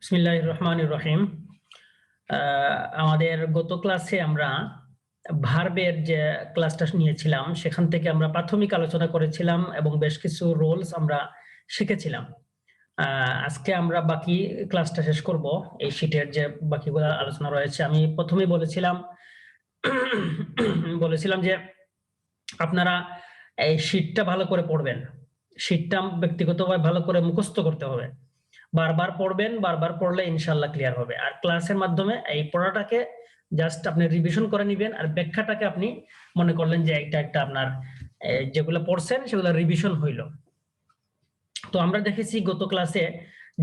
বিসমিল্লাহির রহমানির রহিম। আমাদের গত ক্লাসে আমরা ভার্বের যে ক্লাসটা নিয়েছিলাম সেখান থেকে আমরা প্রাথমিক আলোচনা করেছিলাম এবং বেশ কিছু রোলস আমরা শিখেছিলাম। আজকে আমরা বাকি ক্লাসটা শেষ করব। এই শীটের যে বাকিগুলো আলোচনা রয়েছে, আমি প্রথমেই বলেছিলাম যে আপনারা এই শীটটা ভালো করে পড়বেন। শীটটা ব্যক্তিগতভাবে ভালো করে মুখস্থ করতে হবে। বারবার পড়বেন, বারবার পড়লে ইনশাআল্লাহ ক্লিয়ার হবে। আর ক্লাসের মাধ্যমে এই পড়াটাকে জাস্ট আপনি রিভিশন করে নিবেন, আর ব্যাখ্যাটাকে আপনি মনে করলেন যে এটা একটা আপনার যেগুলো পড়ছেন সেগুলো রিভিশন হইল। তো আমরা দেখেছি গত ক্লাসে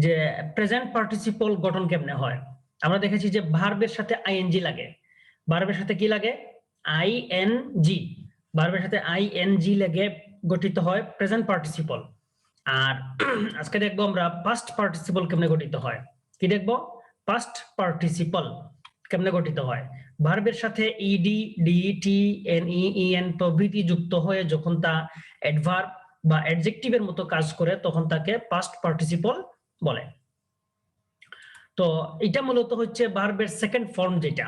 যে প্রেজেন্ট পার্টিসিপল গঠন কেমনে হয়। আমরা দেখেছি যে ভার্বের সাথে আইএনজি লাগে। ভার্বের সাথে কি লাগে? আইএনজি। ভার্বের সাথে আইএনজি লাগে গঠিত হয় প্রেজেন্ট পার্টিসিপল। আর আজকে দেখবো আমরা পাস্ট পার্টিসিপল কেমনে গঠিত হয়। কি দেখবো? পাস্ট পার্টিসিপল কেমনে গঠিত হয়। ভার্বের সাথে ইডি, ডি, টি, এন, ইএন প্রভৃতি যুক্ত হয়ে যখন তা অ্যাডভার্ব বা অ্যাডজেক্টিভের মতো কাজ করে তখন তাকে পাস্ট পার্টিসিপল বলে। তো এটা মূলত হচ্ছে ভার্বের সেকেন্ড ফর্ম, যেটা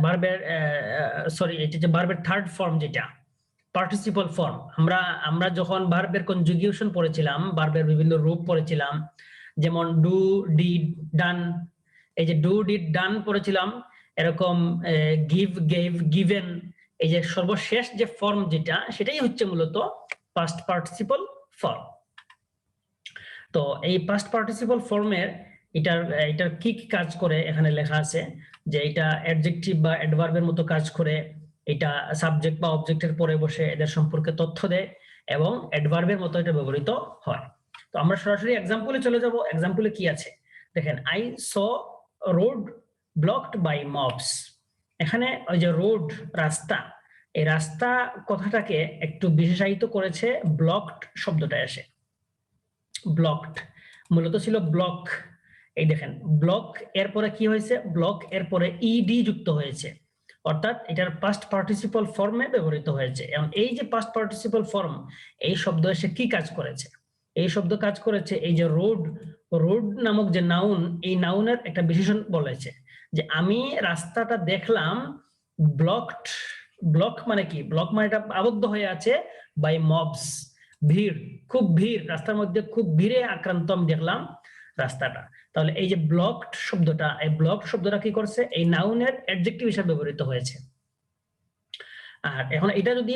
ভার্বের এটা যে ভার্বের থার্ড ফর্ম, যেটা পার্টিসিপল ফর্ম। আমরা যখন ভার্বের কনজুগেশন পড়েছিলাম, ভার্বের বিভিন্ন রূপ পড়েছিলাম, যেমন ডু, ডিড, ডান। এই যে ডু, ডিড, ডান পড়েছিলাম, এরকম গিভ, গেভ, গিভেন। এই যে সর্বশেষ যে ফর্ম যেটা, সেটাই হচ্ছে মূলত পাস্ট পার্টিসিপল ফর্ম। তো এই পাস্ট পার্টিসিপল ফর্মের এটার কি কি কাজ করে এখানে লেখা আছে, যে এটা অ্যাডজেক্টিভ বা অ্যাডভার্বের মতো কাজ করে, এটা সাবজেক্ট বা অবজেক্টের পরে বসে এদের সম্পর্কে তথ্য দেয় এবং অ্যাডভার্বের মতো এটা ব্যবহৃত হয়। তো আমরা সরাসরি এক্সাম্পলে চলে যাব। এক্সাম্পলে কি আছে দেখেন, I saw road blocked by mobs. এখানে ওই যে রোড, রাস্তা, এই রাস্তা কথাটাকে একটু বিশেষায়িত করেছে ব্লকড শব্দটা এসে। ব্লকড মূলত ছিল ব্লক। এই দেখেন ব্লক এরপরে কি হয়েছে, ব্লক এরপরে ইডি যুক্ত হয়েছে, অর্থাৎ এটার পাস্ট পার্টিসিপল ফর্মে ব্যবহৃত হয়েছে। এবং এই যে পাস্ট পার্টিসিপল ফর্ম, এই শব্দ এসে কি কাজ করেছে? এই শব্দ কাজ করেছে এই যে রোড, রোড নামক যে নাউন, এই নাউনের একটা বিশেষণ বলেছে যে আমি রাস্তাটা দেখলাম ব্লকড। ব্লক মানে কি? ব্লক মানে এটা আবদ্ধ হয়ে আছে বাই মবস, ভিড়, খুব ভিড়, রাস্তার মধ্যে খুব ভিড়ে আক্রান্ত আমি দেখলাম রাস্তাটা। তাহলে এই যে ব্লকড শব্দটা, এই ব্লক শব্দটা কি করছে? এই নাউনের অ্যাডজেক্টিভ হিসেবে ব্যবহৃত হয়েছে। আর এখন এটা যদি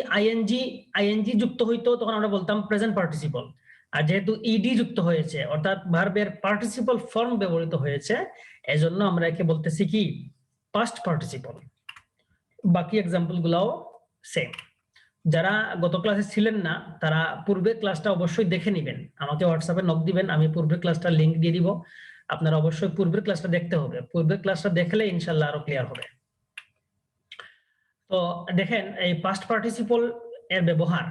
আইএনজি যুক্ত হইতো তখন আমরা বলতাম প্রেজেন্ট পার্টিসিপল। আর যেহেতু ইডি যুক্ত হয়েছে অর্থাৎ ভার্বের পার্টিসিপল ফর্ম ব্যবহৃত হয়েছে, এজন্য আমরা একে বলতেছি কি? Past participle. বাকি এক্সাম্পল গুলাও সেম। যারা গত ক্লাসে ছিলেন না তারা পূর্বের ক্লাসটা অবশ্যই দেখে নেবেন, আমাকে হোয়াটসঅ্যাপে নক দিবেন, আমি পূর্বের ক্লাসটা লিংক দিয়ে দিব। আপনারা অবশ্যই পূর্বের ক্লাসটা দেখতে হবে, পূর্বের ক্লাসটা দেখলে ইনশাআল্লাহ আরো ক্লিয়ার হবে। তো দেখেন এই পাস্ট পার্টিসিপল এর ব্যবহার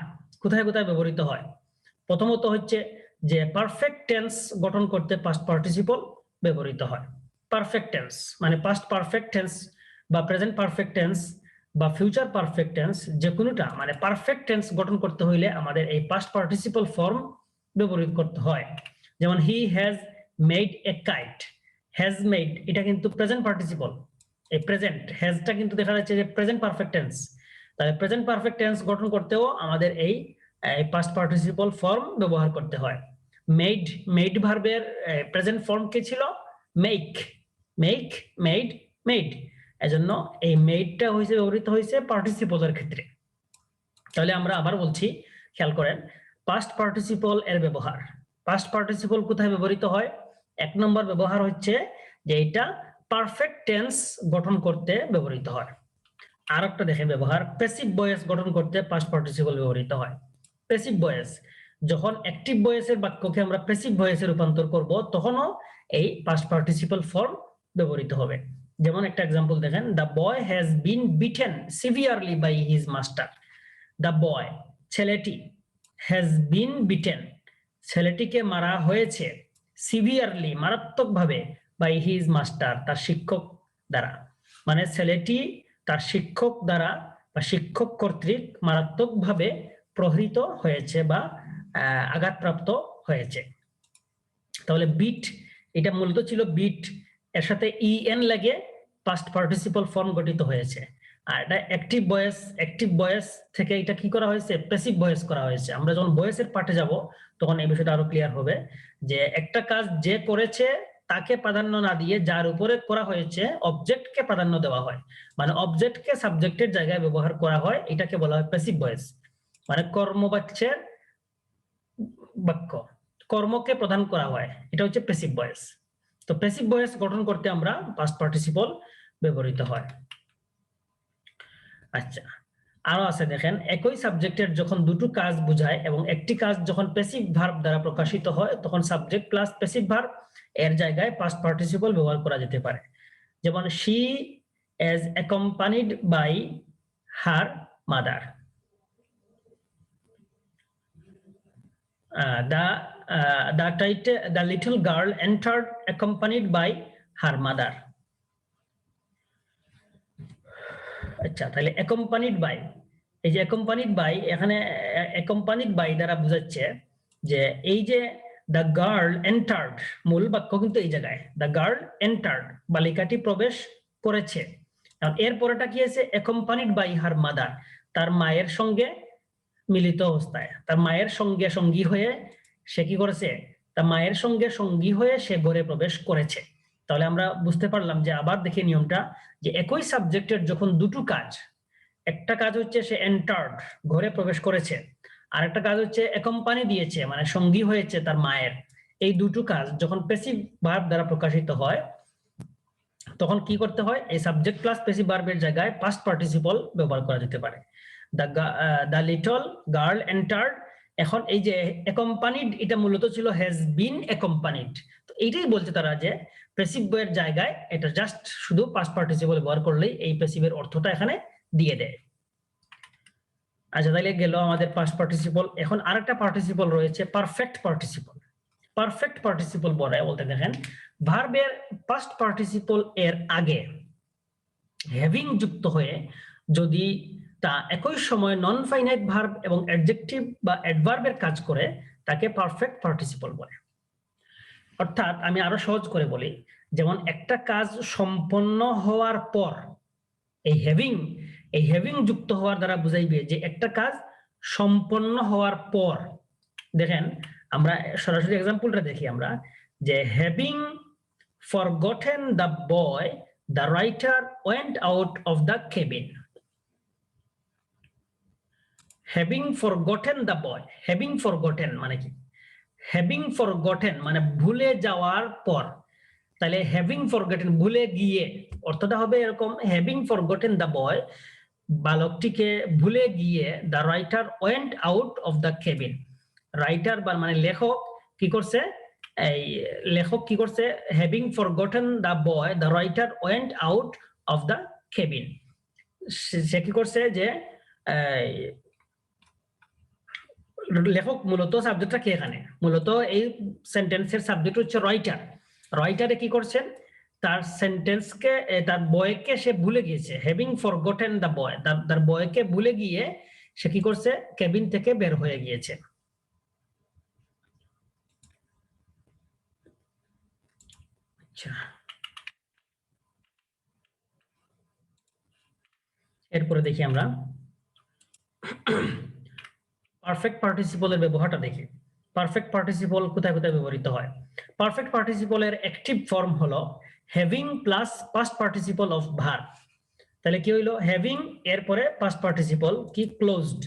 কোথায় কোথায় ব্যবহৃত হয়। প্রথমত হচ্ছে যে পারফেক্ট টেন্স গঠন করতে পাস্ট পার্টিসিপল ব্যবহৃত হয়। পারফেক্ট টেন্স মানে পাস্ট পারফেক্ট টেন্স বা প্রেজেন্ট পারফেক্ট টেন্স বা ফিউচার পারফেক্ট টেন্স, যে কোনোটা মানে পারফেক্ট টেন্স গঠন করতে হইলে আমাদের এই পাস্ট পার্টিসিপল ফর্ম ব্যবহৃত করতে হয়। যেমন he has made a kite. Has made এটা কিন্তু প্রেজেন্ট পার্টিসিপল, এই প্রেজেন্ট হ্যাজটা কিন্তু দেখা যাচ্ছে যে প্রেজেন্ট পারফেক্ট টেন্স। তাহলে প্রেজেন্ট পারফেক্ট টেন্স গঠন করতেও আমাদের এই পাস্ট পার্টিসিপল ফর্ম ব্যবহার করতে হয়। মেড, মেড ভার্বের প্রেজেন্ট ফর্ম কি ছিল? Make, make, made, made. এজন্য এই মেডটা হয়েছে ব্যবহৃত হয়েছে পার্টিসিপলের ক্ষেত্রে। তাহলে আমরা আবার বলছি, খেয়াল করেন পাস্ট পার্টিসিপল এর ব্যবহার। পাস্ট পার্টিসিপল কোথায় ব্যবহৃত হয়? এক নম্বর ব্যবহার হচ্ছে যে এটা পারফেক্ট টেন্স গঠন করতে ব্যবহৃত হয়। আর একটা দেখেন ব্যবহার, প্যাসিভ ভয়েস গঠন করতে পাস্ট পার্টিসিপল ব্যবহৃত হয়। প্যাসিভ ভয়েস, যখন অ্যাক্টিভ ভয়েসের বাক্যকে আমরা প্যাসিভ ভয়েসে রূপান্তর করব তখনও এই পাস্ট পার্টিসিপল ফর্ম ব্যবহৃত হবে। যেমন একটা এক্সাম্পল দেখেন, the boy has been beaten severely by his master. The boy ছেলেটি, হ্যাজ বিন বিটেন ছেলেটিকে মারা হয়েছে, সিভিয়ারলি মারাত্মকভাবে, বাই হিজ মাস্টার তার শিক্ষক দ্বারা। মানে ছেলেটি তার শিক্ষক দ্বারা বা শিক্ষক কর্তৃক মারাত্মকভাবে প্রহৃত হয়েছে বা আঘাতপ্রাপ্ত হয়েছে। তাহলে বিট এটা মূলত ছিল বিট, এর সাথে ইএন লাগে পাস্ট পার্টিসিপল ফর্ম গঠিত হয়েছে। আর এটা অ্যাক্টিভ ভয়েস থেকে এটা কি করা হয়েছে, প্যাসিভ ভয়েস করা হয়েছে। আমরা যখন ভয়েসের পার্টে যাব তখন এই বিষয়টা আরো ক্লিয়ার হবে যে একটা কাজ যে করেছে তাকে প্রাধান্য না দিয়ে যার উপরে করা হয়েছে অবজেক্টকে প্রাধান্য দেওয়া হয়, মানে অবজেক্টকে সাবজেক্টের জায়গায় ব্যবহার করা হয়, এটাকে বলা হয় প্যাসিভ ভয়েস। মানে কর্মবাচ্যের বাক্য, কর্মকে প্রদান করা হয়, এটা হচ্ছে প্যাসিভ ভয়েস। তো প্যাসিভ ভয়েস গঠন করতে আমরা পাস্ট পার্টিসিপল ব্যবহৃত হয়। আচ্ছা, আরো আছে দেখেন, একই সাবজেক্টের যখন দুটো কাজ বোঝায় এবং একটি কাজ যখন প্যাসিভ ভার্ব দ্বারা প্রকাশিত হয় তখন সাবজেক্ট প্লাস প্যাসিভ ভার্ব এর জায়গায় পাস্ট পার্টিসিপল ব্যবহার করা যেতে পারে। যেমন she is accompanied by her mother, the little girl entered accompanied by her mother. আচ্ছা, তাহলে অ্যাকম্পানিড বাই, এই যে অ্যাকম্পানিড বাই, এখানে অ্যাকম্পানিড বাই দ্বারা বোঝাচ্ছে যে এই যে দ্য গার্ল এন্টার্ড, মূল বাক্য কিন্তু এই জায়গায় দ্য গার্ল এন্টার্ড, বালিকাটি প্রবেশ করেছে। এর পরেটা কি আছে, অ্যাকম্পানিড বাই হার মাদার, তার মায়ের সঙ্গে মিলিত অবস্থায়, তার মায়ের সঙ্গে সঙ্গী হয়ে সে কি করেছে, তার মায়ের সঙ্গে সঙ্গী হয়ে সে ঘরে প্রবেশ করেছে। তাহলে আমরা বুঝতে পারলাম যে আবার দেখি নিয়মটা, যে একই সাবজেক্টের যখন দুটো কাজ, একটা কাজ হচ্ছে সে এন্টার্ড, ঘরে প্রবেশ করেছে, আর একটা কাজ হচ্ছে অ্যাকম্পানি দিয়েছে, মানে সঙ্গী হয়েছে তার মায়ের, এই দুটো কাজ যখন প্যাসিভ ভার্ব দ্বারা প্রকাশিত হয় তখন কি করতে হয়, এই সাবজেক্ট প্লাস প্যাসিভ ভার্বের জায়গায় পাস্ট পার্টিসিপল ব্যবহার করা যেতে পারে। দ্য লিটল গার্ল এন্টার্ড, এখন এই যে অ্যাকম্পানিড, এটা মূলত ছিল হ্যাজ বিন অ্যাকম্পানিড। তো এইটাই বলছে তারা যে প্যাসিভ এর জায়গায় এটা জাস্ট শুধু পাস্ট পার্টিসিপল ব্যবহার করলেই এই প্যাসিভের অর্থটা এখানে দিয়ে দেয়। আচ্ছা, তাহলে গেল আমাদের পাস্ট পার্টিসিপল। এখন আরেকটা পার্টিসিপল রয়েছে পারফেক্ট পার্টিসিপল। পারফেক্ট পার্টিসিপল বলতে দেখেন, ভার্বের পাস্ট পার্টিসিপল এর আগে হ্যাভিং যুক্ত হয়ে যদি তা একই সময় নন ফাইনাইট ভার্ব এবং অ্যাডজেক্টিভ বা অ্যাডভার্বের কাজ করে তাকে পারফেক্ট পার্টিসিপল বলে। অর্থাৎ আমি আরো সহজ করে বলি, যেমন একটা কাজ সম্পন্ন হওয়ার পর এই হ্যাভিং যুক্ত হওয়ার দ্বারা বুঝাইবে যে একটা কাজ সম্পন্ন হওয়ার পর। দেখেন আমরা সরাসরি এক্সাম্পলটা দেখি আমরা, যে having forgotten the boy the writer went out of the cabin. Having forgotten the boy, having forgotten মানে কি, হ্যাভিং ফরগটেন মানে ভুলে যাওয়ার পর, তাহলে হ্যাভিং ফরগটেন ভুলে গিয়ে, অর্থটা হবে এরকম, হ্যাভিং ফরগটেন দ্য বয় বালকটিকে ভুলে গিয়ে, the writer went out of the cabin, writer বা মানে লেখক কি করছে, এই লেখক কি করছে, having forgotten the boy the writer went out of the cabin, সে কি করছে যে লেখক, মূলত সাবজেক্টটা কি এখানে, মূলত এই সেন্টেন্সের সাবজেক্ট হচ্ছে রাইটার। রাইটারে কি করছেন, তার সেন্টেন্সকে, তার বয়কে সে ভুলে গিয়েছে, হ্যাভিং ফরগটেন দ্য বয়, তার বয়কে ভুলে গিয়ে সে কি করছে, কেবিন থেকে বের হয়ে গিয়েছে। আচ্ছা, এরপরে দেখি আমরা পারফেক্ট পার্টিসিপলের ব্যবহারটা দেখি। পারফেক্ট পার্টিসিপল কোথায় কোথায় ব্যবহৃত হয়। পারফেক্ট পার্টিসিপলের অ্যাক্টিভ ফর্ম হলো having plus past participle of verb. তাহলে কি হইলো, হ্যাভিং এরপরে পাস্ট পার্টিসিপল কি, closed,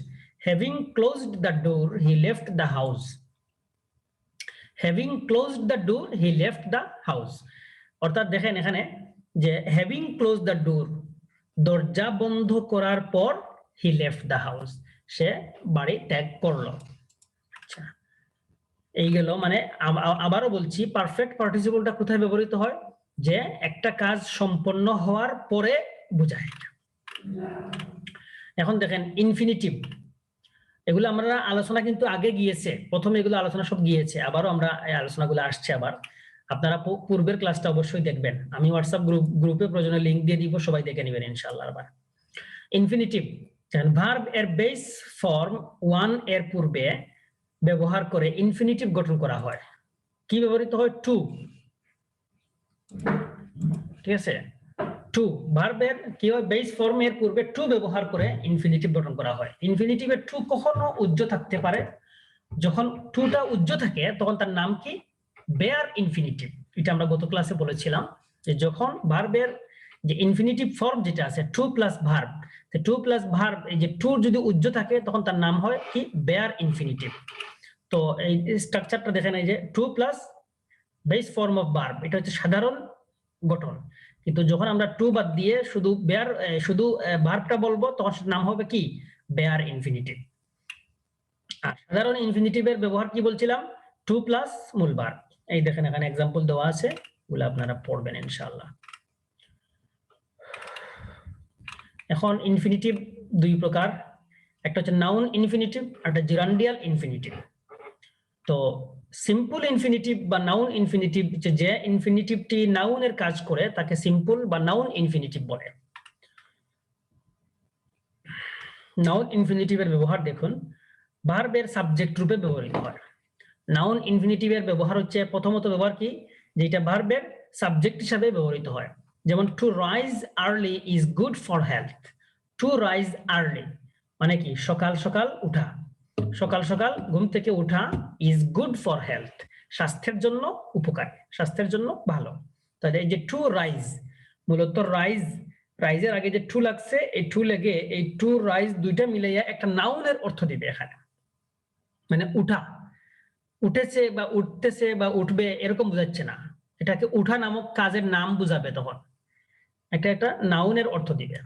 having closed the door he left the house. Having closed the door he left the house, অর্থাৎ দেখেন এখানে যে হ্যাভিং ক্লোজ দ্য ডোর, দরজা বন্ধ করার পর হি লেফট দ্য হাউস, সে বাড়ি ত্যাগ করলো। আচ্ছা, এই গেল, মানে আবারও বলছি পারফেক্ট পার্টিসিপলটা কোথায় ব্যবহৃত হয়, যে একটা কাজ সম্পন্ন হওয়ার পরে বোঝায়। এখন দেখেন ইনফিনিটিভ, এগুলো আমরা আলোচনা কিন্তু আগে গিয়েছে, প্রথমে এগুলো আলোচনা সব গিয়েছে, আবারও আমরা এই আলোচনাগুলো আসছে আবার, আপনারা পূর্বের ক্লাসটা অবশ্যই দেখবেন, আমি হোয়াটসঅ্যাপ গ্রুপে প্রয়োজনে লিংক দিয়ে দিব, সবাই দেখে নেবেন ইনশাআল্লাহ। আবার ইনফিনিটিভ, ভার্ব এর বেস ফর্ম ওয়ান এর পূর্বে ব্যবহার করে ইনফিনিটিভ গঠন করা হয়। কি ব্যবহৃত হয়, টু, ঠিক আছে। টু ভার্বের কি হয়, বেস ফর্মের পূর্বে টু ব্যবহার করে ইনফিনিটিভ গঠন করা হয়। ইনফিনিটিভের টু কখনো উজ্জ থাকতে পারে, যখন টুটা উজ্জ থাকে তখন তার নাম কি, বেয়ার ইনফিনিটিভ। এটা আমরা গত ক্লাসে বলেছিলাম যে যখন ভার্বের যে ইনফিনিটিভ ফর্ম যেটা আছে to plus verb, to plus verb এই যে টু যদি উজ্জ থাকে তখন তার নাম হয় কি, বেয়ার ইনফিনিটিভ। তো এই স্ট্রাকচারটা দেখেন, এই যে to plus base form of verb, এটা হচ্ছে সাধারণ গঠন। কিন্তু যখন আমরা টু বাদ দিয়ে শুধু বেয়ার শুধু ভার্বটা বলবো তখন নাম হবে কি, বেয়ার ইনফিনিটিভ। আর সাধারণ ইনফিনিটিভের ব্যবহার কি বলছিলাম, টু প্লাস মূল ভার্ব। এই দেখেন এখানে एग्जांपल দেওয়া আছে, ওগুলো আপনারা পড়বেন ইনশাআল্লাহ। এখন ইনফিনিটিভ দুই প্রকার, একটা হচ্ছে নাউন ইনফিনিটিভ, একটা জিরান্ডিয়াল ইনফিনিটিভ। তো সিম্পল ইনফিনিটিভ বা নাউন ইনফিনিটিভ, যে ইনফিনিটিভটি নাউনের কাজ করে তাকে সিম্পল বা নাউন ইনফিনিটিভ বলে। নাউন ইনফিনিটিভের ব্যবহার দেখুন, ভার্বের সাবজেক্ট রূপে ব্যবহৃত হয়। নাউন ইনফিনিটিভের ব্যবহার হচ্ছে প্রথমত ব্যবহার কি, যেটা ভার্বের সাবজেক্ট হিসাবে ব্যবহৃত হয়। যেমন to rise early is good for health. To rise early মানে কি, সকাল সকাল উঠা, সকাল সকাল ঘুম থেকে উঠা, ইজ গুড ফর হেলথ স্বাস্থ্যের জন্য উপকারী, স্বাস্থ্যের জন্য ভালো। তাহলে এই যে টু রাইজ, মূলত রাইজ, রাইজের আগে যে টু লাগছে, এই টু লেগে এই টু রাইজ দুইটা মিলাইয়া একটা নাউনের অর্থ দিবে এখানে, মানে উঠা, উঠেছে বা উঠতেছে বা উঠবে এরকম বোঝাচ্ছে না, এটাকে উঠা নামক কাজের নাম বুঝাবে, তখন একটা নাউনের অর্থ দিবে।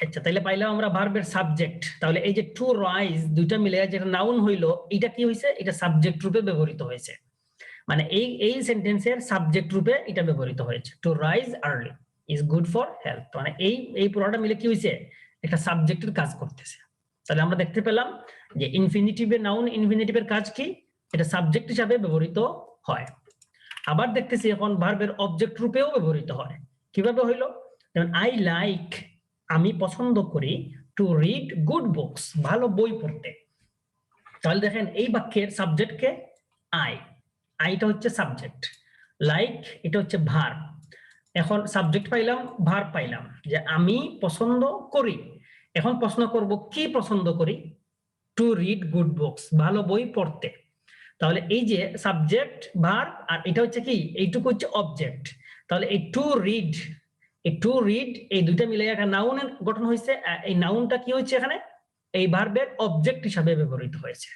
আচ্ছা, তাহলে পাইলাম আমরা ভার্বের সাবজেক্ট। তাহলে এই যে টু রাইজ দুইটা মিলে যেটা নাউন হইলো, এটা কি হয়েছে, এটা সাবজেক্ট রূপে ব্যবহৃত হয়েছে। মানে এই সেন্টেন্সের সাবজেক্ট রূপে এটা ব্যবহৃত হয়েছে, to rise early is good for health. মানে এই পুরোটা মিলে কি হয়েছে, একটা সাবজেক্টের কাজ করতেছে। তাহলে আমরা দেখতে পেলাম যে ইনফিনিটিভের, নাউন ইনফিনিটিভের কাজ কি, এটা সাবজেক্ট হিসাবে ব্যবহৃত হয়। আবার দেখতেছি এখন ভার্বের অবজেক্ট রূপেও ব্যবহৃত হয়। কিভাবে হইলো, যেমন আই লাইক, আমি পছন্দ করি, টু রিড গুড বুকস, ভালো বই পড়তে। তাহলে দেখেন এই বাক্যের সাবজেক্টকে আই, আইটা হচ্ছে সাবজেক্ট, লাইক এটা হচ্ছে ভার্ব। এখন সাবজেক্ট পাইলাম, ভার্ব পাইলাম, যে আমি পছন্দ করি। এখন প্রশ্ন করব কি পছন্দ করি, টু রিড গুড বুকস, ভালো বই পড়তে। তাহলে এই যে সাবজেক্ট ভার্ব আর এটা হচ্ছে কি, এইটুকু হচ্ছে অবজেক্ট। তাহলে এই টু রিড, এই টু রিড এই দুইটা মিলে একটা নাউনের গঠন হয়েছে। এই নাউনটা কি হচ্ছে এখানে, এই ভার্বের অবজেক্ট হিসাবে ব্যবহৃত হয়েছে।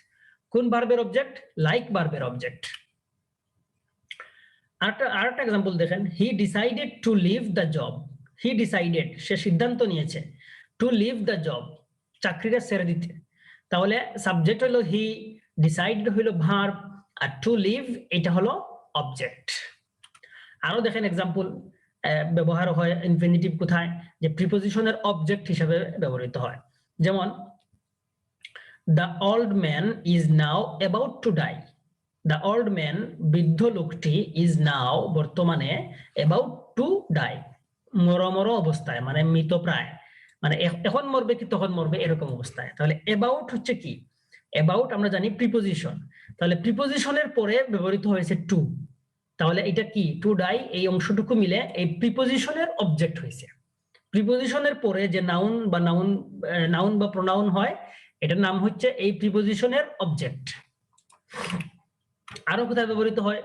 কোন ভার্বের অবজেক্ট, লাইক ভার্বের অবজেক্ট। আরেকটা এক্সাম্পল দেখেন, he decided to leave the job. He decided সে সিদ্ধান্ত নিয়েছে, টু লিভ দ্য জব চাকরিটা ছেড়ে দিতে। তাহলে সাবজেক্ট হলো হি, ডিসাইডেড হলো ভার্ব, আর টু লিভ এটা হলো অবজেক্ট। আরো দেখেন এক্সাম্পল ব্যবহার হয় ইনফিনিটিভ কোথায়, যে প্রিপোজিশনের অবজেক্ট হিসেবে ব্যবহৃত হয়। যেমন the old man is now about to die. The old man বৃদ্ধ লোকটি ইজ নাও বর্তমানে অ্যাবাউট টু ডাই মরমর অবস্থায়, মানে মৃত প্রায়, মানে এখন মরবে কি তখন মরবে এরকম অবস্থায়। তাহলে অ্যাবাউট হচ্ছে কি, অ্যাবাউট আমরা জানি প্রিপোজিশন, তাহলে প্রিপোজিশনের পরে ব্যবহৃত হয়েছে টু। তাহলে এটা কি, টু ডাই এই অংশটুকু মিলে এই প্রিপোজিশনের অবজেক্ট হয়েছে। প্রিপোজিশনের পরে যে নাউন বা নাউন বা প্রোনাউন হয়, এটার নাম হচ্ছে এই প্রিপোজিশনের অবজেক্ট। আরো কোথায় ব্যবহৃত হয়,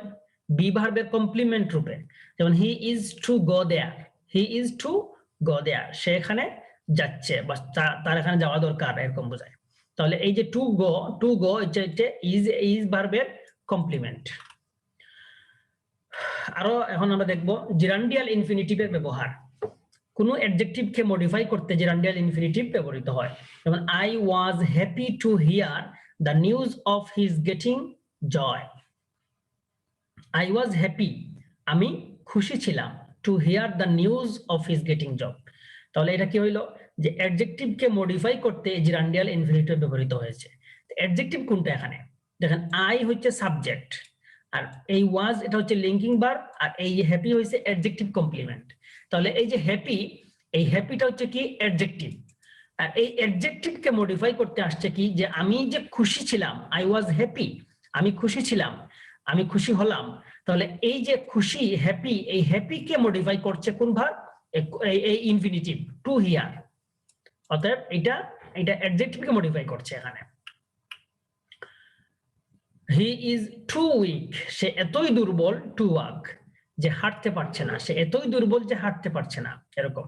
বি ভার্বের কমপ্লিমেন্ট রূপে, যেমন he is to go there. He is to go there সে এখানে যাচ্ছে বা তার এখানে যাওয়া দরকার এরকম বোঝায়। তাহলে এই যে টু গো ইজ ভার্বের কমপ্লিমেন্ট। আরো এখন আমরা দেখবো জিরান্ডিয়াল ইনফিনিটিভের ব্যবহার। কোনো অ্যাডজেক্টিভকে মডিফাই করতে জিরান্ডিয়াল ইনফিনিটিভ ব্যবহৃত হয়। যেমন I was happy to hear the news of his getting job. I was happy আমি খুশি ছিলাম, to hear the news of his getting job. তাহলে এটা কি হইলো, যে অ্যাডজেক্টিভকে মডিফাই করতে জিরান্ডিয়াল ইনফিনিটিভ ব্যবহৃত হয়েছে। অ্যাডজেক্টিভ কোনটা এখানে, দেখেন আই হচ্ছে সাবজেক্ট, আর এই ওয়াজ এটা হচ্ছে লিঙ্কিং ভার্ব, আর এই হ্যাপি হচ্ছে অ্যাডজেক্টিভ কমপ্লিমেন্ট। তাহলে এই যে হ্যাপি, এই হ্যাপিটা হচ্ছে কি অ্যাডজেক্টিভ, আর এই অ্যাডজেক্টিভকে মডিফাই করতে আসছে কি, যে আমি যে খুশি ছিলাম, আই ওয়াজ হ্যাপি আমি খুশি ছিলাম, আমি খুশি হলাম, তাহলে এই যে খুশি হ্যাপি, এই হ্যাপি কে মডিফাই করছে কোন ভার্ব? এই ইনফিনিটিভ টু হিয়ার। অতএব এটা অ্যাডজেক্টিভ কে মডিফাই করছে এখানে। হি ইজ টু উইক, সে এতই দুর্বল, টু ওয়াক, যে হাঁটতে পারছে না, সে এতই দুর্বল যে হাঁটতে পারছে না, এরকম।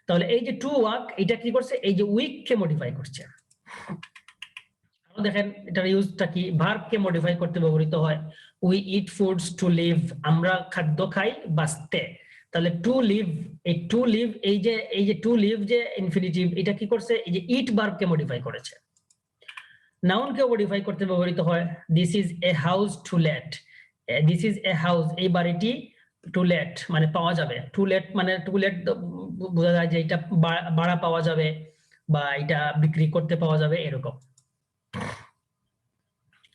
তাহলে এই যে টু ওয়াক, এটা কি করছে? এই যে উইক কে মডিফাই করছে। দেখেন এটার ইউজটা কি, ভার্ব কে মডিফাই করতে ব্যবহৃত হয়। We eat foods to live, আমরা খাদ্য খাই বাঁচতে। তাহলে টু লিভ, এই টু লিভ, এই যে টু লিভ যে ইনফিনিটিভ, এটা কি করছে? এই যে ইট ভার্ব কে মডিফাই করেছে। নাউন কে মডিফাই করতে ব্যবহৃত হয়। This is a house to let, this is a house, এই বাড়িটি টু লেট মানে পাওয়া যাবে। টু লেট মানে টু লেট বোঝা যায় যে এটা ভাড়া পাওয়া যাবে বা এটা বিক্রি করতে পাওয়া যাবে, এরকম।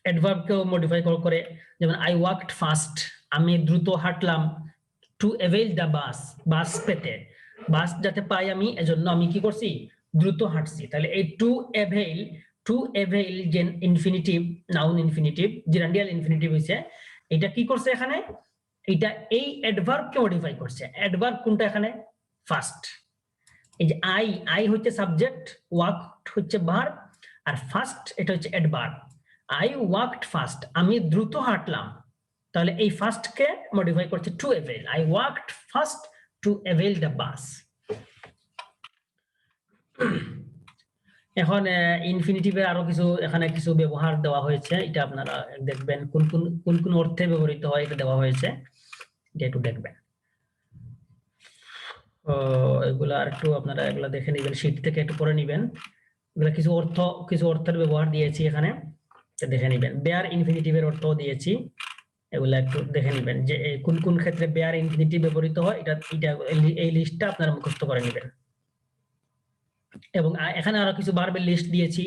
অ্যাডভার্ব কেও মডিফাই করে, যেমন আই ওয়াকড ফাস্ট, আমি দ্রুত হাঁটলাম। টু অ্যাভেইল দ্য বাস, বাস পেতে, বাস যাতে পাই আমি, এজন্য আমি কি করছি? দ্রুত হাঁটছি। তাহলে এই টু অ্যাভেইল যে infinitive, noun infinitive, gerundial infinitive হইছে, এটা কি করছে এখানে? এটা এই অ্যাডভার্ব কে মডিফাই করছে। অ্যাডভার্ব কোনটা এখানে? ফার্স্ট। এই যে আই হচ্ছে সাবজেক্ট, ওয়াকড হচ্ছে ভার্ব, আর ফার্স্ট এটা হচ্ছে অ্যাডভার্ব। আই ওয়াকড ফাস্ট, আমি দ্রুত হাঁটলাম। তাহলে এই ফার্স্ট কে মডিফাই করছে to avail. I walked fast to avail the bus. এখন ইনফিনিটিভের আরো কিছু এখানে কিছু ব্যবহার দেওয়া হয়েছে, এটা আপনারা দেখবেন কোন কোন অর্থে ব্যবহৃত হয়, এটা দেওয়া হয়েছে, এটা একটু দেখবেন। এগুলা আর একটু আপনারা এগুলা দেখে নেবেন, শীট থেকে একটু পড়ে নেবেন। এগুলা কিছু অর্থের ব্যবহার দিয়েছি এখানে, দেখে নেবেন। বেয়ার ইনফিনিটিভের অর্থ দিয়েছি, এগুলা একটু দেখে নেবেন যে কোন কোন ক্ষেত্রে বেয়ার ইনফিনিটিভ ব্যবহৃত হয়। এটা এই লিস্টটা আপনারা মুখস্থ করে নেবেন। এবং এখানে আরো কিছু ভার্বের লিস্ট দিয়েছি,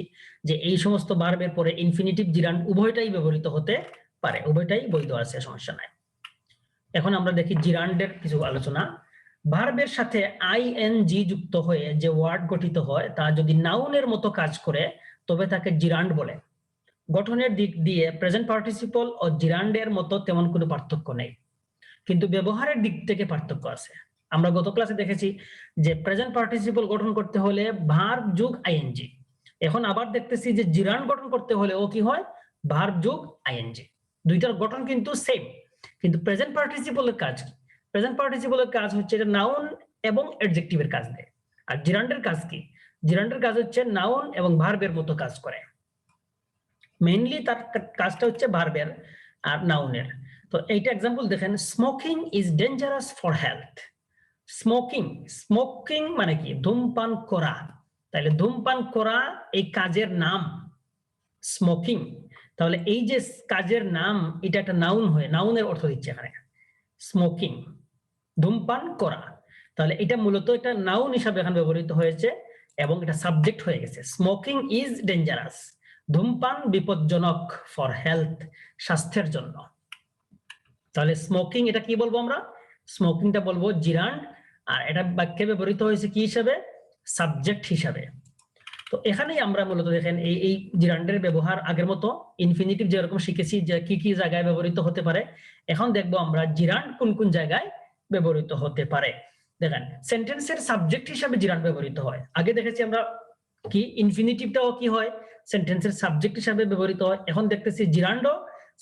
যে এই সমস্ত ভার্বের পরে ইনফিনিটিভ, জিরান্ড উভয়টাই ব্যবহৃত হতে পারে, উভয়টাই বৈধ আছে, সমস্যা নাই। এখন আমরা দেখি জিরান্ডের কিছু আলোচনা। ভার্বের সাথে আইএনজি যুক্ত হয়ে যে ওয়ার্ড গঠিত হয়, তা যদি নাউনের মতো কাজ করে তবে তাকে জিরান্ড বলে। গঠনের দিক দিয়ে প্রেজেন্ট পার্টিসিপল ও জিরান্ডের মতো তেমন কোনো পার্থক্য নেই, কিন্তু ব্যবহারের দিক থেকে পার্থক্য আছে। আমরা গত ক্লাসে দেখেছি যে প্রেজেন্ট পার্টিসিপল গঠন করতে হলে ভার্ব যোগ আইএনজি। এখন আবার দেখতেছি যে জিরান্ড গঠন করতে হলে ও কি হয়? ভার্ব যোগ আইএনজি। দুইটার গঠন কিন্তু সেম, কিন্তু প্রেজেন্ট পার্টিসিপলের কাজ কি? প্রেজেন্ট পার্টিসিপলের কাজ হচ্ছে এটা নাউন এবং অ্যাডজেক্টিভের কাজ দেয়। আর জিরান্ডের কাজ কি? জিরান্ডের কাজ হচ্ছে নাউন এবং ভার্বের মতো কাজ করে। মেইনলি তার কাজটা হচ্ছে ভার্বের আর নাউনের। তো এইটা एग्जांपल দেখেন, smoking is dangerous for health. Smoking মানে কি? ধূমপান করা। তাহলে ধূমপান করা এই কাজের নাম স্মোকিং। তাহলে এই যে কাজের নাম, এটা একটা নাউন হয়ে নাউনের অর্থ দিচ্ছে এখানে স্মোকিং, ধূমপান করা। তাহলে এটা মূলত একটা নাউন হিসাবে এখানে ব্যবহৃত হয়েছে এবং এটা সাবজেক্ট হয়ে গেছে। স্মোকিং ইজ ডেঞ্জারাস, ধূমপান বিপজ্জনক ফর হেলথ, স্বাস্থ্যের জন্য। তাহলে স্মোকিং এটা কি বলবো আমরা? স্মোকিংটা বলবো জিরান্ড, আর এটা বাক্যে ব্যবহৃত হয়েছে কি হিসাবে? সাবজেক্ট হিসাবে। তো এখানেই আমরা মূলত দেখেন এই জিরান্ডের ব্যবহার আগের মতো ইনফিনিটিভ যেরকম শিখেছি যে কি কি জায়গায় ব্যবহৃত হতে পারে, এখন দেখবো আমরা জিরান্ড কোন কোন জায়গায় ব্যবহৃত হতে পারে। দেখেন, সেন্টেন্সের সাবজেক্ট হিসাবে জিরান্ড ব্যবহৃত হয়। আগে দেখেছি আমরা কি ইনফিনিটিভটাও কি হয়? সেন্টেন্সের সাবজেক্ট হিসাবে ব্যবহৃত হয়। এখন দেখতেছি জিরান্ডও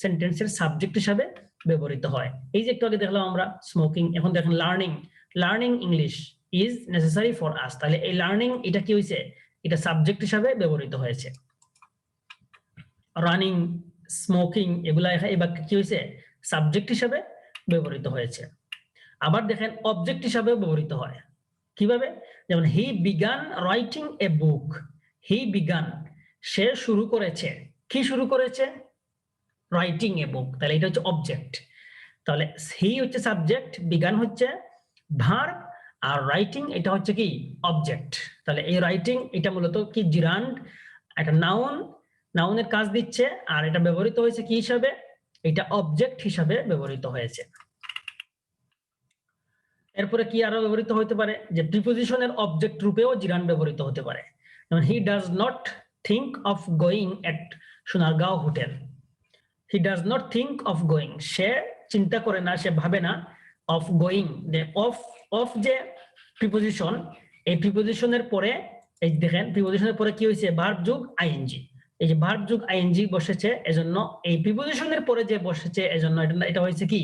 সেন্টেন্সের সাবজেক্ট হিসাবে ব্যবহৃত হয়। এই যে একটু আগে দেখলাম আমরা স্মোকিং, এখন দেখেন learning English is necessary for us. তাহলে এই লার্নিং এটা কি হয়েছে? এটা সাবজেক্ট হিসাবে ব্যবহৃত হয়েছে। রানিং, স্মোকিং এগুলা এই বাক্যে কি হয়েছে? সাবজেক্ট হিসাবে ব্যবহৃত হয়েছে। আবার দেখেন অবজেক্ট হিসাবে ব্যবহৃত হয়। কিভাবে? যেমন he began writing a book. He began, সে শুরু করেছে। কি শুরু করেছে? Writing a book. তাহলে এটা হচ্ছে অবজেক্ট। তাহলে হি হচ্ছে সাবজেক্ট, বিগান হচ্ছে ভার্ব, আর রাইটিং এটা হচ্ছে কি? অবজেক্ট। তাহলে এই রাইটিং এটা মূলত কি? জিরান্ড, একটা নাউনের কাজ দিচ্ছে, আর এটা ব্যবহৃত হয়েছে কি হিসাবে? এটা অবজেক্ট হিসাবে ব্যবহৃত হয়েছে। এরপরে কি আরো ব্যবহৃত হতে পারে? যে প্রিপোজিশনের অবজেক্ট রূপেও জিরান্ড ব্যবহৃত হতে পারে। যেমন he does not think of going at Sonargaon hotel. He does not think of going, সে চিন্তা করে না, সে ভাবে না অফ গোয়িং। অফ যে প্রিপোজিশন, এই প্রিপোজিশনের পরে এই দেখেন প্রিপোজিশনের পরে কি হয়েছে, ভার্ব যোগ আইএনজি। এই যে ভার্ব যোগ আইএনজি বসেছে, এজন্য এই প্রিপোজিশনের পরে যে বসেছে এজন্য এটা হয়েছে কি,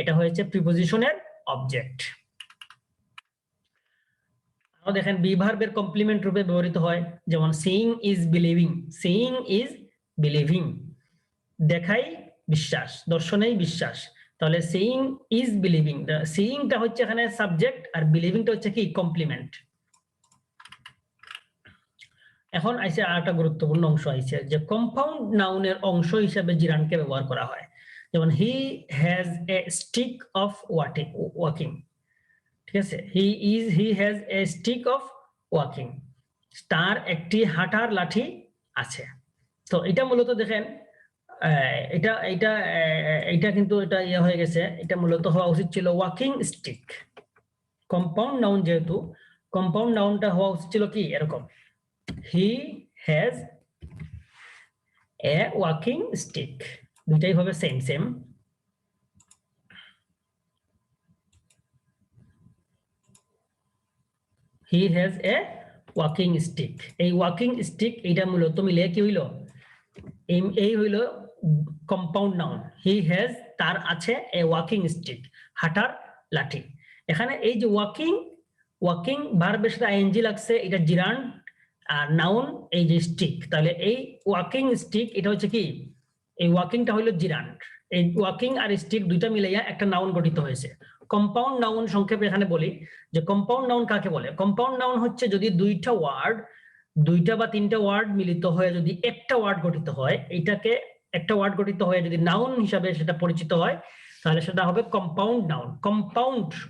এটা হয়েছে প্রিপোজিশনের অবজেক্ট। দেখেন বি ভার্বের কমপ্লিমেন্ট রূপে ব্যবহৃত হয়, যেমন seeing is believing, seeing is believing, দেখাই বিশ্বাস, দর্শনেই বিশ্বাস। তাহলে সিইং ইজ বিলিভিং, সিইংটা হচ্ছে এখানে সাবজেক্ট আর বিলিভিংটা হচ্ছে কি কমপ্লিমেন্ট। এখন আইসে আরেকটা গুরুত্বপূর্ণ অংশ আইসে যে কম্পাউন্ড নাউনের অংশ হিসেবে জিরানকে ব্যবহার করা হয়, যেমন he has a stick of walking, ঠিক আছে, he has a stick of walking, তার একটি হাঁটার লাঠি আছে। তো এটা মূলত দেখেন এটা কিন্তু এটা ইয়ে হয়ে গেছে, এটা মূলত হওয়া উচিত ছিল ওয়াকিং স্টিক। কম্পাউন্ড নাউন যেহেতু, কম্পাউন্ড নাউনটা হওয়া উচিত ছিল কি এরকম, he has a walking stick, দুইটাই হবে same same. He has a walking stick, এই ওয়াকিং স্টিক এইটা মূলত মিলে কি হইল, এই হইল কম্পাউন্ড নাউন। হি হ্যাজ, তার আছে, এ ওয়াকিং স্টিক, হাঁটার লাঠি। এখানে এই যে ওয়াকিং ভার্বের সাথে আইএনজি লাগছে, এটা জিরান্ড, আর নাউন এই যে স্টিক, তাহলে এই ওয়াকিং স্টিক এটা হচ্ছে কি, এই ওয়াকিংটা হইলো জিরান্ড। এই ওয়াকিং আর স্টিক দুইটা মিলাইয়া একটা নাউন গঠিত হয়েছে। কম্পাউন্ড নাউন সংক্ষেপে এখানে বলি যে কম্পাউন্ড নাউন কাকে বলে। কম্পাউন্ড নাউন হচ্ছে যদি দুইটা বা তিনটা ওয়ার্ড মিলিত হয়ে যদি একটা ওয়ার্ড গঠিত হয়, এইটাকে একটা ওয়ার্ড গঠিত হয়ে যদি নাউন হিসাবে সেটা পরিচিত হয়, তাহলে সেটা হবে কম্পাউন্ড নাউন।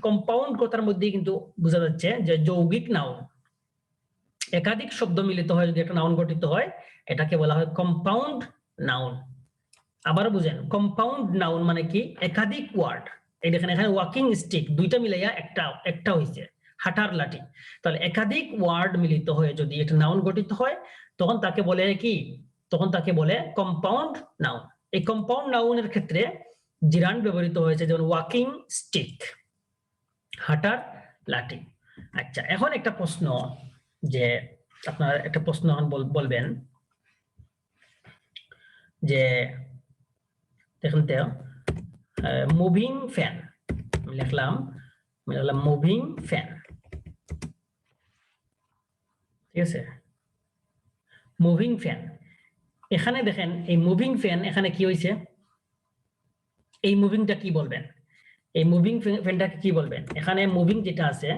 কম্পাউন্ড কথার মধ্যে কিন্তু বোঝা যাচ্ছে যে যৌগিক নাউন, একাধিক শব্দ মিলিত হয়ে যদি একটা নাউন গঠিত হয়, এটাকে বলা হয় কম্পাউন্ড নাউন। আবার বুঝেন, কম্পাউন্ড নাউন মানে কি, একাধিক ওয়ার্ড। এই দেখেন এখানে ওয়াকিং স্টিক দুইটা মিলাইয়া একটা হয়েছে, হাঁটার লাঠি। তাহলে একাধিক ওয়ার্ড মিলিত হয়ে যদি একটা নাউন গঠিত হয়, তখন তাকে বলে কি, তখন তাকে বলে কম্পাউন্ড নাউন। এই কম্পাউন্ড নাউনের ক্ষেত্রে জিরান্ড ব্যবহৃত হয়েছে, যেমন ওয়াকিং স্টিক, হাঁটার লাঠি। আচ্ছা, এখন একটা প্রশ্ন, যে আপনার একটা প্রশ্ন বলবেন যে দেখুন তো মুভিং ফ্যান, লিখলাম মুভিং ফ্যান, ঠিক আছে, মুভিং ফ্যান। এখানে দেখেন এই মুভিং ফ্যান, এখানে কি হয়েছে, এই মুভিংটা কি বলবেন, এই মুভিং ফ্যানটাকে কি বলবেন। এখানে মুভিং যেটা আছে,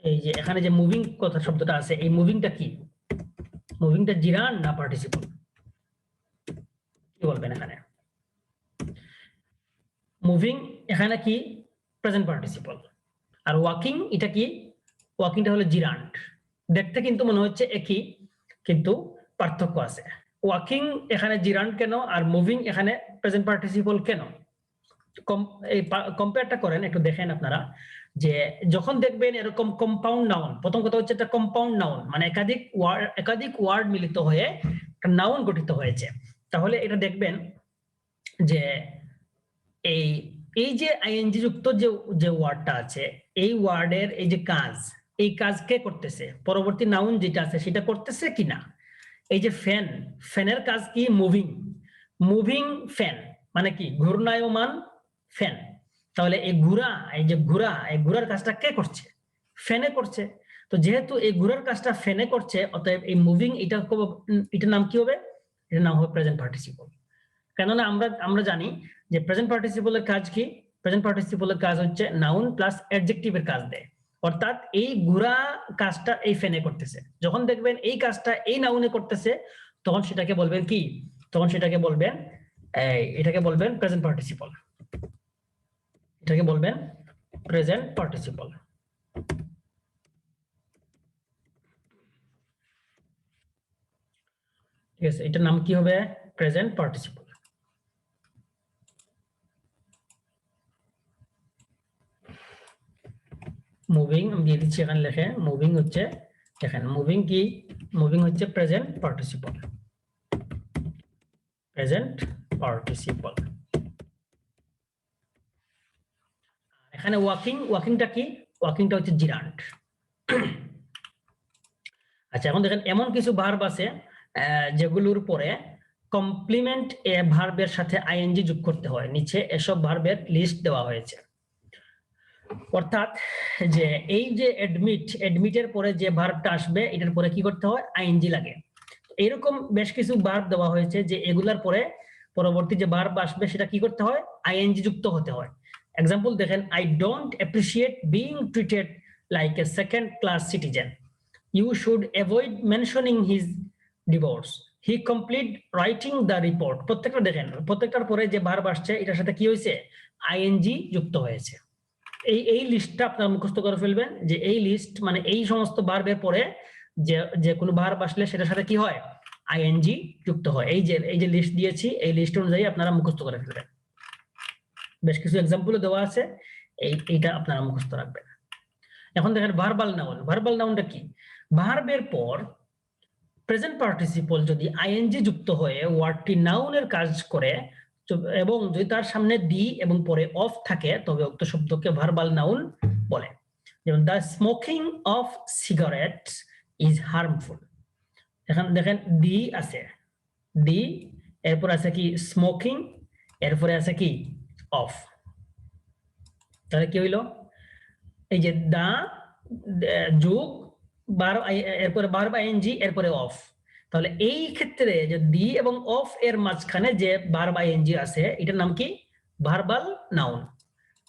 এই যে এখানে যে মুভিং কথা শব্দটা আছে, এই মুভিংটা কি, মুভিংটা জিরান্ড না পার্টিসিপল, কি বলবেন এখানে। মুভিং এখানে কি প্রেজেন্ট পার্টিসিপল, আর ওয়াকিং এটা কি, ওয়াকিংটা হলো জিরান্ড। দেখতে কিন্তু মনে হচ্ছে একই, কিন্তু পার্থক্য আছে। ওয়াকিং এখানে জিরান্ড কেন, আর মুভিং এখানে প্রেজেন্ট পার্টিসিপল কেন, এই কম্পেয়ারটা করেন একটু, দেখেন আপনারা যে যখন দেখবেন এরকম কম্পাউন্ড নাউন, প্রথম কথা হচ্ছে এটা কম্পাউন্ড নাউন মানে একাধিক ওয়ার্ড মিলিত হয়ে একটা নাউন গঠিত হয়েছে, তাহলে এটা দেখবেন যে এই যে আইএনজি যুক্ত যে ওয়ার্ডটা আছে, এই ওয়ার্ডের এই যে কাজ, এই কাজ কে করতেছে, পরবর্তী নাউন যেটা আছে সেটা করতেছে কিনা। এই যে ফ্যানের কাজ কি, মুভিং ফ্যান মানে কি, ঘূর্ণায়মান ফ্যান। তাহলে এই ঘোড়ার কাজটা কে করছে, ফ্যানে করছে। তো যেহেতু এই ঘোড়ার কাজটা ফ্যানে করছে, অতএব এই মুভিং এটার নাম কি হবে, এটার নাম হবে প্রেজেন্ট পার্টিসিপল। কেননা আমরা জানি যে প্রেজেন্ট পার্টিসিপলের কাজ কি, প্রেজেন্ট পার্টিসিপলের কাজ হচ্ছে নাউন প্লাস অ্যাডজেক্টিভের কাজ দেয়, অর্থাৎ এই ঘোড়া কাজটা এই ফ্যানে করতেছে। যখন দেখবেন এই কাজটা এই নাউনে করতেছে, তখন সেটাকে বলবেন কি, তখন সেটাকে বলবেন এটাকে বলবেন প্রেজেন্ট পার্টিসিপল, এটাকে বলবেন প্রেজেন্ট পার্টিসিপল। ঠিক আছে, এটার নাম কি হবে, প্রেজেন্ট পার্টিসিপল। মুভিং আমি দিয়ে দিচ্ছি এখানে লিখে, মুভিং হচ্ছে, দেখেন মুভিং কি, মুভিং হচ্ছে প্রেজেন্ট পার্টিসিপল। Present participle. এখানে ওয়াকিংটা কি? ওয়াকিংটা হচ্ছে জিরান্ড। আচ্ছা, এখন দেখেন এমন কিছু ভার্ব আছে যেগুলোর পরে কমপ্লিমেন্ট এ ভার্বের সাথে আইএনজি যোগ করতে হয়। নিচে এসব ভার্বের লিস্ট দেওয়া হয়েছে। অর্থাৎ যে এই যে এডমিটের পরে যে ভার্বটা আসবে এটার পরে কি করতে হয়? আইএনজি লাগে। এরকম বেশ কিছু ভার্ব দেওয়া হয়েছে যে এগুলার পরে পরবর্তী যে ভার্ব আসবে সেটা কি করতে হয়? আইএনজি যুক্ত হতে হয়। এক্সাম্পল দেখেন, I don't appreciate being treated like a second class citizen. You should avoid mentioning his divorce. He complete writing the report. প্রত্যেকটা দেখেন, প্রত্যেকটার পরে যে ভার্ব আসছে এটার সাথে কি হয়েছে? আইএনজি যুক্ত হয়েছে। এই লিস্টটা আপনারা মুখস্থ করে ফেলবেন যে এই লিস্ট মানে এই সমস্ত ভার্বের পরে যে কোনো ভার্ব আসলে সেটার সাথে কি হয়? আইএনজি যুক্ত হয়। এই যে লিস্ট দিয়েছি এই লিস্ট অনুযায়ী আপনারা মুখস্থ করে ফেলবেন। বেশ কিছু এক্সাম্পলও দেওয়া আছে, এইটা আপনারা মুখস্থ রাখবেন। এখন দেখেন ভার্বাল নাউন। ভার্বাল নাউনটা কি? ভার্বের পর প্রেজেন্ট পার্টিসিপল যদি আইএনজি যুক্ত হয়ে ওয়ার্ডটি নাউনের কাজ করে এবং যদি তার সামনে দি এবং পরে অফ থাকে তবে উক্ত শব্দকে ভার্বাল নাউন বলে। যেমন the smoking of cigarettes is harmful. এখন দেখেন দি আছে, দি, এরপর আছে কি স্মোকিং, এরপরে আছে কি অফ। তাহলে কি হইল? এই যে দা যোগ এরপরে ভার্ব আইএনজি এরপরে অফ। তাহলে এই ক্ষেত্রে যে দি এবং অফ এর মাঝখানে যে ভার্ব আইএনজি আছে এটার নাম কি? Verbal noun.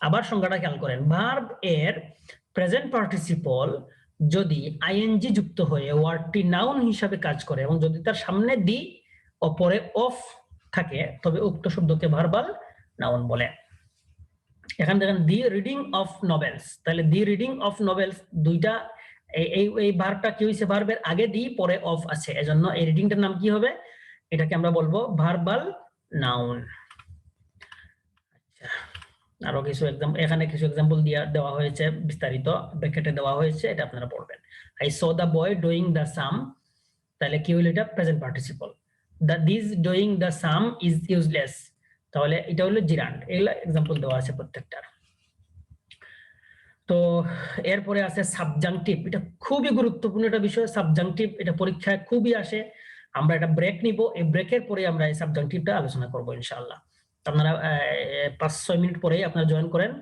আবার সংজ্ঞাটা খেয়াল করেন, ভার্ব এর প্রেজেন্ট পার্টিসিপল যদি আইএনজি যুক্ত হয়ে ওয়ার্ডটি নাউন হিসাবে কাজ করে এবং যদি তার সামনে দি ও পরে অফ থাকে তবে উক্ত শব্দকে ভার্বাল নাউন বলে। এখানে দেখেন দি রিডিং অফ নভেলস। তাহলে দি রিডিং অফ নভেলস দুইটা, এই ভার্বটা কি হয়েছে? ভার্বের আগে দি পরে অফ আছে, এজন্য এই রিডিংটার নাম কি হবে? এটাকে আমরা বলবো ভার্বাল নাউন। আচ্ছা, আরো কিছু এখানে কিছু এক্সাম্পল দেওয়া হয়েছে, বিস্তারিত ব্র্যাকেটে দেওয়া হয়েছে, এটা আপনারা পড়বেন। I saw the boy doing the sum. তাহলে কি হলো? এটা present participle. This doing the sum is useless. তাহলে এটা হলো জিরান্ড। এগুলো এক্সাম্পল দেওয়া আছে প্রত্যেকটার। তো এরপরে আছে সাবজাংটিভ। এটা খুবই গুরুত্বপূর্ণ একটা বিষয়, সাবজাংটিভ। এটা পরীক্ষায় খুবই আসে। আমরা একটা ব্রেক নিব, এই ব্রেকের পরে আমরা এই সাবজাংটিভটা আলোচনা করব ইনশাআল্লাহ। আপনারা 5-6 মিনিট পরেই আপনারা জয়েন করেন।